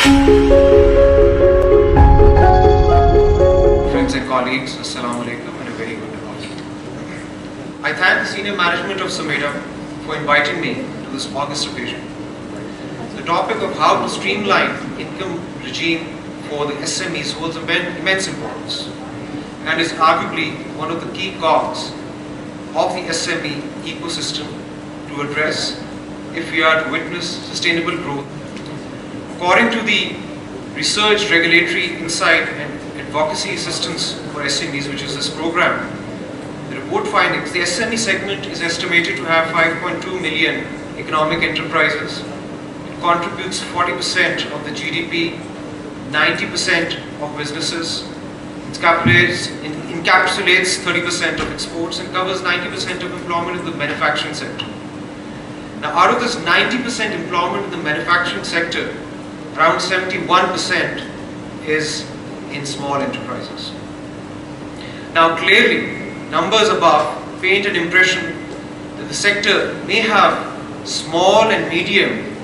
Friends and colleagues, Assalamu alaikum and a very good morning. I thank the senior management of SMEDA for inviting me to this August occasion. The topic of how to streamline income regime for the SMEs holds immense importance and is arguably one of the key cogs of the SME ecosystem to address if we are to witness sustainable growth. According to the Research, Regulatory Insight and Advocacy Assistance for SMEs, which is this program, the report findings, the SME segment is estimated to have 5.2 million economic enterprises. It contributes 40% of the GDP, 90% of businesses, it encapsulates 30% of exports and covers 90% of employment in the manufacturing sector. Now, out of this 90% employment in the manufacturing sector, around 71% is in small enterprises. Now, clearly, numbers above paint an impression that the sector may have small and medium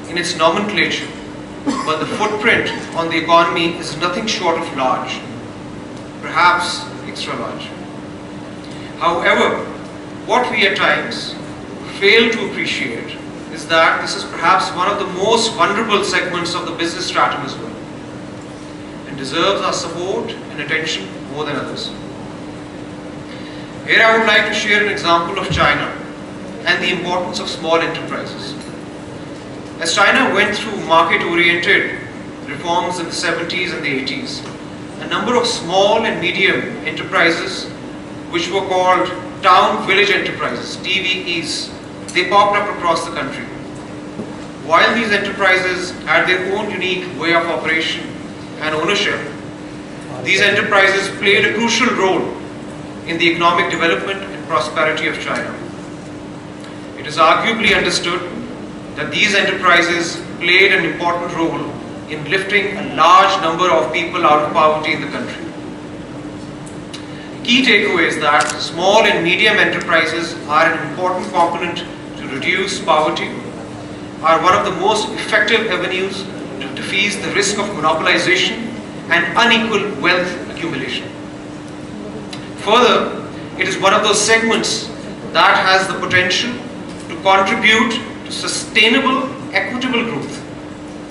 in its nomenclature, but the footprint on the economy is nothing short of large, perhaps extra large. However, what we at times fail to appreciate is that this is perhaps one of the most vulnerable segments of the business stratum as well, and deserves our support and attention more than others. Here I would like to share an example of China and the importance of small enterprises. As China went through market-oriented reforms in the 70s and the 80s, a number of small and medium enterprises, which were called town village enterprises, TVEs, they popped up across the country. While these enterprises had their own unique way of operation and ownership, these enterprises played a crucial role in the economic development and prosperity of China. It is arguably understood that these enterprises played an important role in lifting a large number of people out of poverty in the country. Key takeaway is that small and medium enterprises are an important component to reduce poverty, are one of the most effective avenues to defease the risk of monopolization and unequal wealth accumulation. Further, it is one of those segments that has the potential to contribute to sustainable, equitable growth,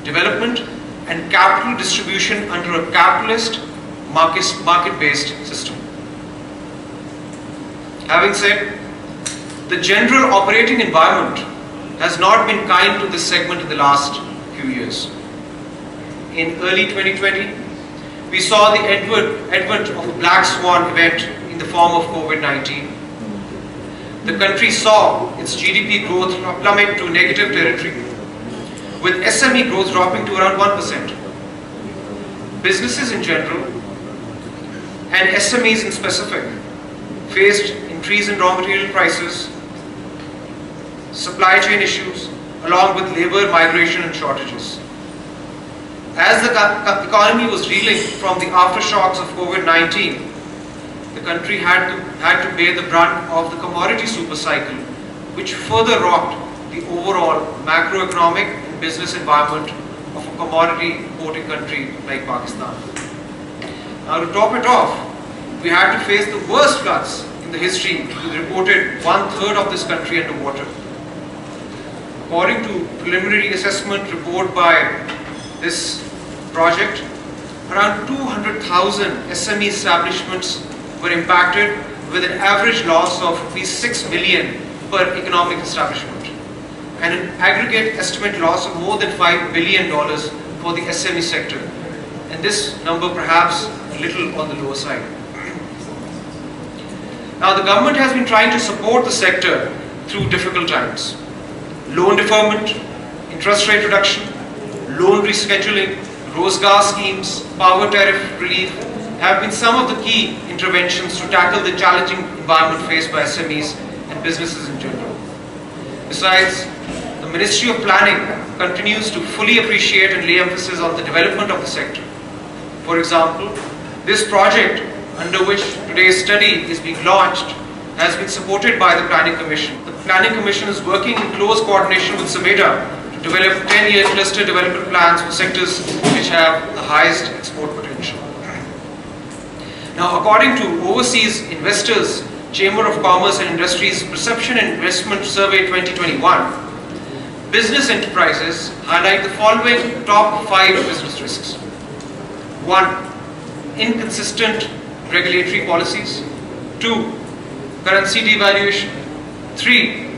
development, and capital distribution under a capitalist, market-based system. Having said, the general operating environment has not been kind to this segment in the last few years. In early 2020, we saw the advent of a black swan event in the form of COVID-19. The country saw its GDP growth plummet to negative territory, with SME growth dropping to around 1%. Businesses in general, and SMEs in specific, faced increase in raw material prices, supply chain issues, along with labor migration and shortages. As the economy was reeling from the aftershocks of COVID-19, the country had to bear the brunt of the commodity super cycle, which further rocked the overall macroeconomic and business environment of a commodity importing country like Pakistan. Now, to top it off, we had to face the worst floods in the history, with reported 1/3 of this country underwater. According to preliminary assessment report by this project, around 200,000 SME establishments were impacted, with an average loss of ₹6 million per economic establishment, and an aggregate estimate loss of more than $5 billion for the SME sector, and this number perhaps a little on the lower side. Now, the government has been trying to support the sector through difficult times. Loan deferment, interest rate reduction, loan rescheduling, Rozgar schemes, power tariff relief have been some of the key interventions to tackle the challenging environment faced by SMEs and businesses in general. Besides, the Ministry of Planning continues to fully appreciate and lay emphasis on the development of the sector. For example, this project, under which today's study is being launched, has been supported by the Planning Commission. The Planning Commission is working in close coordination with SMEDA to develop 10-year cluster development plans for sectors which have the highest export potential. Now, according to Overseas Investors Chamber of Commerce and Industry's Perception and Investment Survey 2021, business enterprises highlight the following top 5 business risks. 1. Inconsistent regulatory policies. 2. Currency devaluation. 3.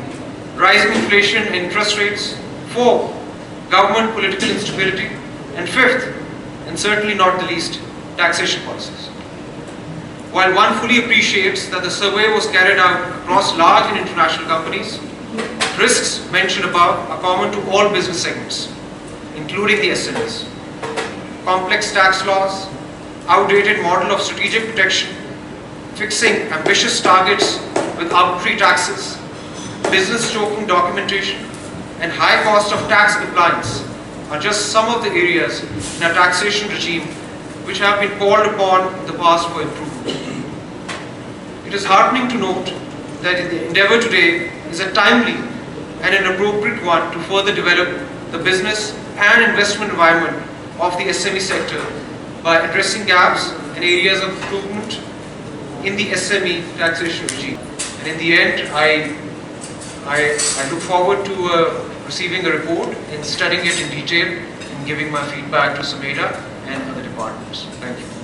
Rising inflation and interest rates. 4. Government political instability. And 5th, and certainly not the least, taxation policies. While one fully appreciates that the survey was carried out across large and international companies, risks mentioned above are common to all business segments, including the SMEs. Complex tax laws, outdated model of strategic protection, fixing ambitious targets with arbitrary taxes, business choking documentation, and high cost of tax compliance are just some of the areas in our taxation regime which have been called upon in the past for improvement. It is heartening to note that the endeavor today is a timely and an appropriate one to further develop the business and investment environment of the SME sector by addressing gaps and areas of improvement in the SME taxation regime. And in the end, I look forward to receiving a report and studying it in detail and giving my feedback to SMEDA and other departments. Thank you.